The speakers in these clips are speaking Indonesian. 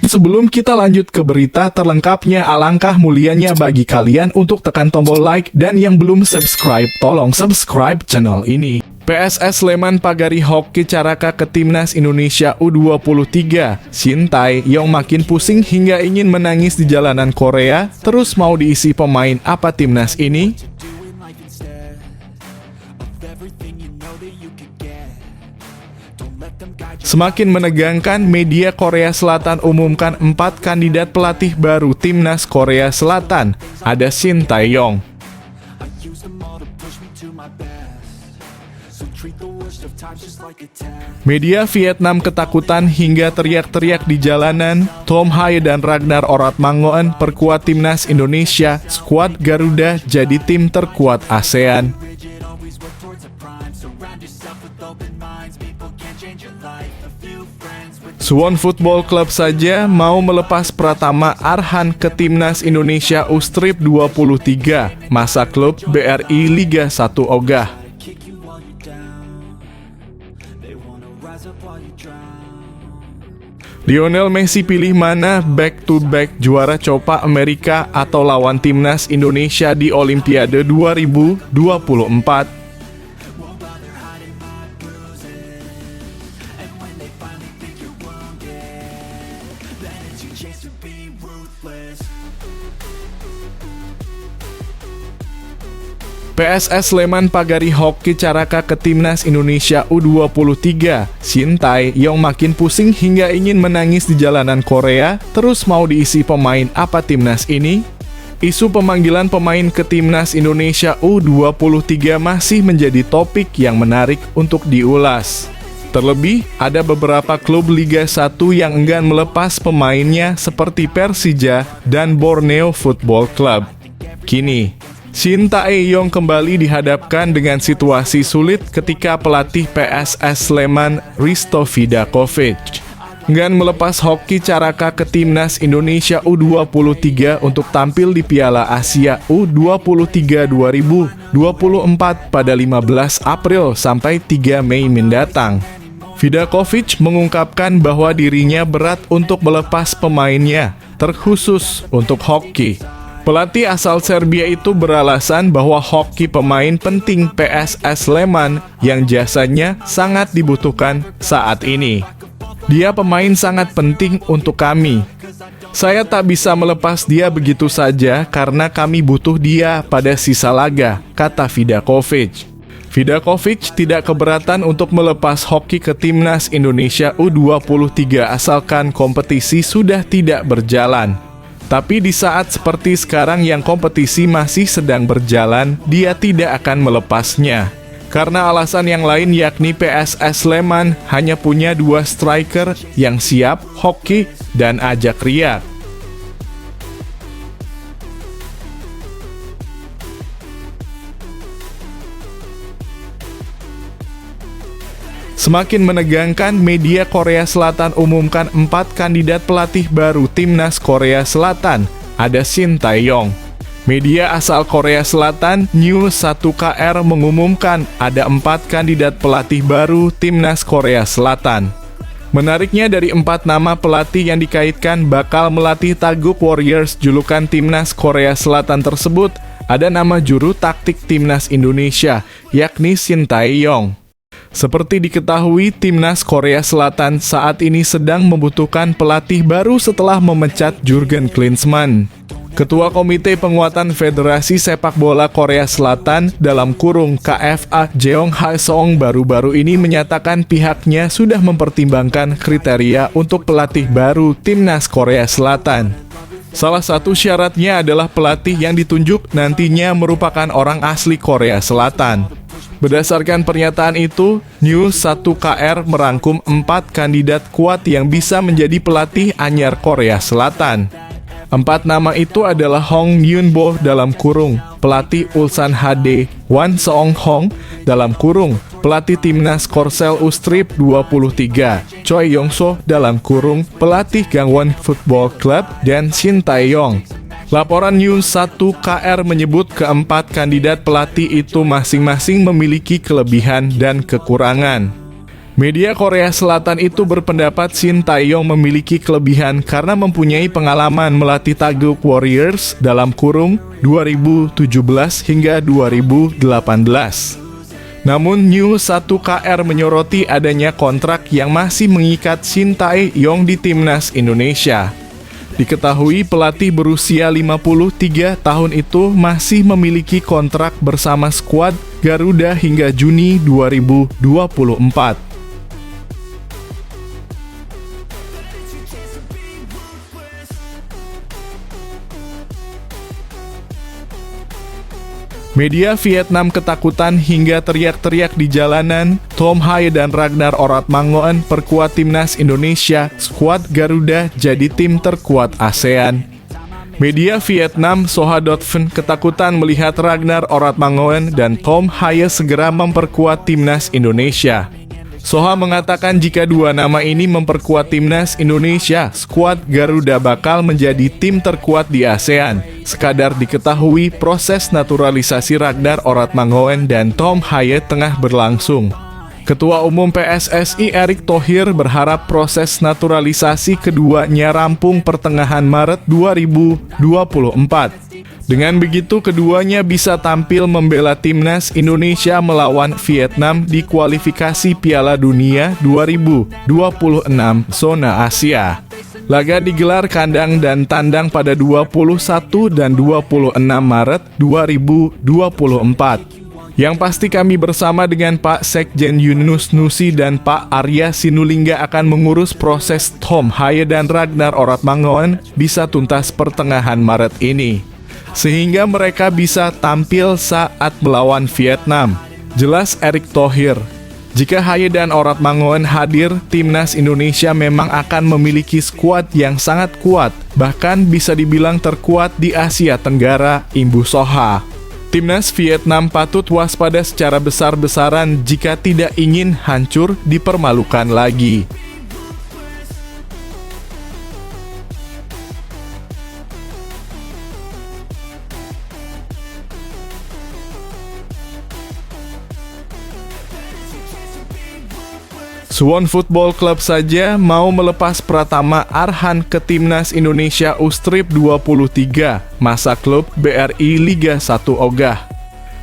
Sebelum kita lanjut ke berita terlengkapnya, alangkah mulianya bagi kalian untuk tekan tombol like, dan yang belum subscribe, tolong subscribe channel ini. PSS Sleman pagari hoki Caraka ke Timnas Indonesia U23. Shin Tae-yong makin pusing hingga ingin menangis di jalanan Korea. Terus mau diisi pemain apa Timnas ini? Semakin menegangkan, media Korea Selatan umumkan 4 kandidat pelatih baru Timnas Korea Selatan. Ada Shin Tae-yong. Media Vietnam ketakutan hingga teriak-teriak di jalanan. Tom Hae dan Ragnar Oratmangoen perkuat Timnas Indonesia. Skuad Garuda jadi tim terkuat ASEAN. Suwon Football Club saja mau melepas Pratama Arhan ke Timnas Indonesia U23. Masa klub BRI Liga 1 ogah. Lionel Messi pilih mana, back-to-back juara Copa America atau lawan Timnas Indonesia di Olimpiade 2024? PSS Sleman pagari hoki Caraka ke Timnas Indonesia U23. Shin Tae-yong makin pusing hingga ingin menangis di jalanan Korea. Terus mau diisi pemain apa Timnas ini? Isu pemanggilan pemain ke Timnas Indonesia U23 masih menjadi topik yang menarik untuk diulas. Terlebih, ada beberapa klub Liga 1 yang enggan melepas pemainnya seperti Persija dan Borneo Football Club. Kini, Shin Tae-yong kembali dihadapkan dengan situasi sulit ketika pelatih PSS Sleman, Risto Vidakovic, enggan melepas hoki Caraka ke Timnas Indonesia U23 untuk tampil di Piala Asia U23 2024 pada 15 April sampai 3 Mei mendatang. Vidakovic mengungkapkan bahwa dirinya berat untuk melepas pemainnya, terkhusus untuk hoki. Pelatih asal Serbia itu beralasan bahwa hoki pemain penting PSS Sleman yang jasanya sangat dibutuhkan saat ini. Dia pemain sangat penting untuk kami. Saya tak bisa melepas dia begitu saja karena kami butuh dia pada sisa laga, kata Vidakovic. Vidakovic tidak keberatan untuk melepas hoki ke Timnas Indonesia U23 asalkan kompetisi sudah tidak berjalan. Tapi di saat seperti sekarang yang kompetisi masih sedang berjalan, dia tidak akan melepasnya. Karena alasan yang lain yakni PSS Sleman hanya punya 2 striker yang siap, hoki, dan ajak riak. Semakin menegangkan, media Korea Selatan umumkan 4 kandidat pelatih baru Timnas Korea Selatan. Ada Shin Tae-yong. Media asal Korea Selatan, News 1KR mengumumkan ada 4 kandidat pelatih baru Timnas Korea Selatan. Menariknya, dari 4 nama pelatih yang dikaitkan bakal melatih Taeguk Warriors julukan Timnas Korea Selatan tersebut, ada nama juru taktik Timnas Indonesia, yakni Shin Tae-yong. Seperti diketahui, Timnas Korea Selatan saat ini sedang membutuhkan pelatih baru setelah memecat Jurgen Klinsmann. Ketua Komite Penguatan Federasi Sepak Bola Korea Selatan dalam kurung KFA Jeong Ha-seong baru-baru ini menyatakan pihaknya sudah mempertimbangkan kriteria untuk pelatih baru Timnas Korea Selatan. Salah satu syaratnya adalah pelatih yang ditunjuk nantinya merupakan orang asli Korea Selatan. Berdasarkan pernyataan itu, News 1KR merangkum 4 kandidat kuat yang bisa menjadi pelatih anyar Korea Selatan. 4 nama itu adalah Hong Yun-bo dalam kurung, pelatih Ulsan HD, Wan Seong-hong dalam kurung, pelatih Timnas Korsel Ustrip 23, Choi Yong-so dalam kurung, pelatih Gangwon Football Club, dan Shin Tae-yong. Laporan News 1KR menyebut keempat kandidat pelatih itu masing-masing memiliki kelebihan dan kekurangan. Media Korea Selatan itu berpendapat Shin Tae-yong memiliki kelebihan karena mempunyai pengalaman melatih Taeguk Warriors dalam kurung 2017 hingga 2018. Namun News 1KR menyoroti adanya kontrak yang masih mengikat Shin Tae-yong di timnas Indonesia. Diketahui pelatih berusia 53 tahun itu masih memiliki kontrak bersama skuad Garuda hingga Juni 2024. Media Vietnam ketakutan hingga teriak-teriak di jalanan. Tom Haye dan Ragnar Oratmangoen perkuat timnas Indonesia. Skuad Garuda jadi tim terkuat ASEAN. Media Vietnam Soha.vn ketakutan melihat Ragnar Oratmangoen dan Tom Haye segera memperkuat timnas Indonesia. Soha mengatakan jika dua nama ini memperkuat timnas Indonesia, skuad Garuda bakal menjadi tim terkuat di ASEAN. Sekadar diketahui proses naturalisasi Ragnar Oratmangoen dan Tom Haye tengah berlangsung. Ketua Umum PSSI Erick Thohir berharap proses naturalisasi keduanya rampung pertengahan Maret 2024. Dengan begitu, keduanya bisa tampil membela timnas Indonesia melawan Vietnam di kualifikasi Piala Dunia 2026 zona Asia. Laga digelar kandang dan tandang pada 21 dan 26 Maret 2024. Yang pasti kami bersama dengan Pak Sekjen Yunus Nusi dan Pak Arya Sinulinga akan mengurus proses Tom Haye dan Ragnar Oratmangoen bisa tuntas pertengahan Maret ini, sehingga mereka bisa tampil saat melawan Vietnam. Jelas Erick Thohir. Jika Haye dan Oratmangoen hadir, timnas Indonesia memang akan memiliki skuad yang sangat kuat, bahkan bisa dibilang terkuat di Asia Tenggara, imbu Soha. Timnas Vietnam patut waspada secara besar-besaran jika tidak ingin hancur dipermalukan lagi. Suwon Football Club saja mau melepas Pratama Arhan ke timnas Indonesia U-Strip 23, masa klub BRI Liga 1 ogah.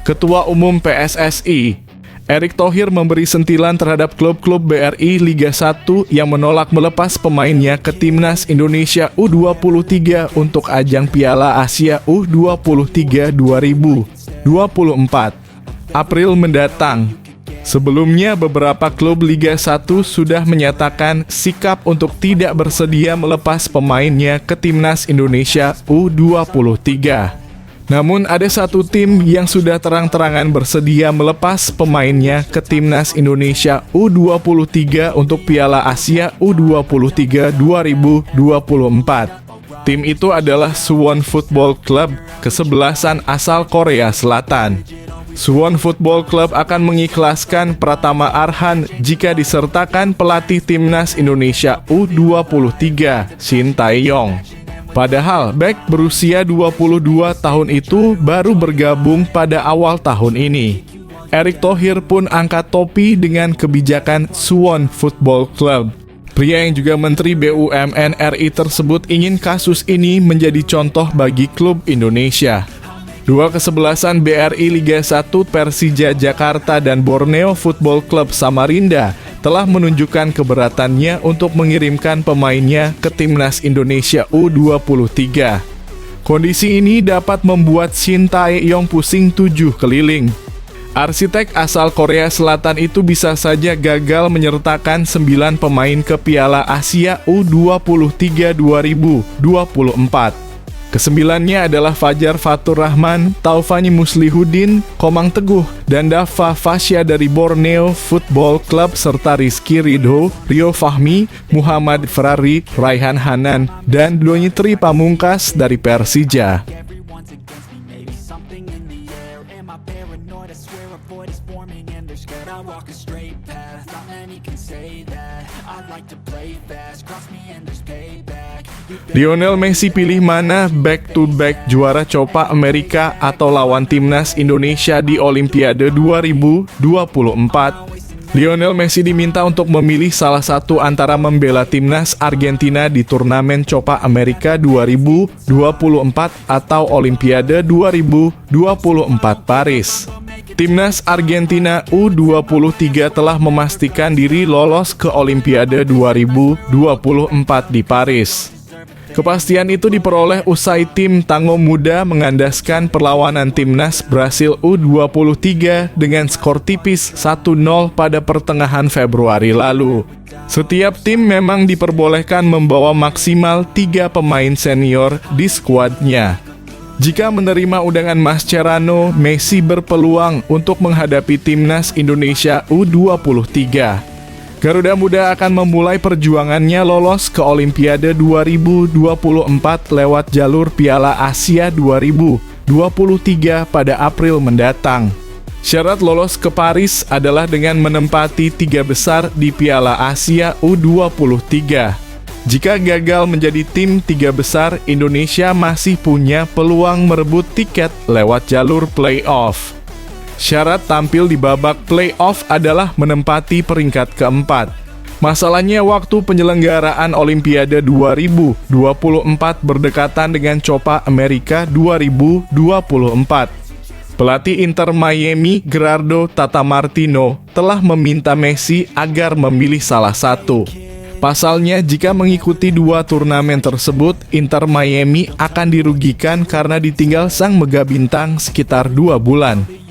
Ketua Umum PSSI Erick Thohir memberi sentilan terhadap klub-klub BRI Liga 1 yang menolak melepas pemainnya ke timnas Indonesia U23 untuk ajang Piala Asia U23 2024 April mendatang. Sebelumnya, beberapa klub Liga 1 sudah menyatakan sikap untuk tidak bersedia melepas pemainnya ke timnas Indonesia U23. Namun ada satu tim yang sudah terang-terangan bersedia melepas pemainnya ke timnas Indonesia U23 untuk Piala Asia U23 2024. Tim itu adalah Suwon Football Club, kesebelasan asal Korea Selatan. Suwon Football Club akan mengikhlaskan Pratama Arhan jika disertakan pelatih timnas Indonesia U23, Shin Tae-yong. Padahal bek berusia 22 tahun itu baru bergabung pada awal tahun ini. Erick Thohir pun angkat topi dengan kebijakan Suwon Football Club. Pria yang juga Menteri BUMN RI tersebut ingin kasus ini menjadi contoh bagi klub Indonesia. Dua kesebelasan BRI Liga 1 Persija Jakarta dan Borneo Football Club Samarinda telah menunjukkan keberatannya untuk mengirimkan pemainnya ke timnas Indonesia U23. Kondisi ini dapat membuat Shin Tae-yong pusing 7 keliling. Arsitek asal Korea Selatan itu bisa saja gagal menyertakan 9 pemain ke Piala Asia U23 2024. Kesembilannya adalah Fajar Fatur Rahman, Taufani Muslihuddin, Komang Teguh, dan Dava Fasya dari Borneo Football Club serta Rizky Ridho, Rio Fahmi, Muhammad Ferrari, Raihan Hanan, dan Donyitri Pamungkas dari Persija. Lionel Messi pilih mana back-to-back juara Copa America atau lawan timnas Indonesia di Olimpiade 2024? Lionel Messi diminta untuk memilih salah satu antara membela timnas Argentina di turnamen Copa America 2024 atau Olimpiade 2024 Paris. Timnas Argentina U23 telah memastikan diri lolos ke Olimpiade 2024 di Paris. Kepastian itu diperoleh usai tim Tango Muda mengandaskan perlawanan timnas Brasil U23 dengan skor tipis 1-0 pada pertengahan Februari lalu. Setiap tim memang diperbolehkan membawa maksimal 3 pemain senior di skuadnya. Jika menerima undangan Mascherano, Messi berpeluang untuk menghadapi timnas Indonesia U23. Garuda Muda akan memulai perjuangannya lolos ke Olimpiade 2024 lewat jalur Piala Asia 2023 pada April mendatang. Syarat lolos ke Paris adalah dengan menempati 3 besar di Piala Asia U23. Jika gagal menjadi tim 3 besar, Indonesia masih punya peluang merebut tiket lewat jalur play-off. Syarat tampil di babak play-off adalah menempati peringkat keempat. Masalahnya waktu penyelenggaraan Olimpiade 2024 berdekatan dengan Copa America 2024. Pelatih Inter Miami, Gerardo Tata Martino, telah meminta Messi agar memilih salah satu. Pasalnya, jika mengikuti 2 turnamen tersebut, Inter Miami akan dirugikan karena ditinggal sang mega bintang sekitar 2 bulan.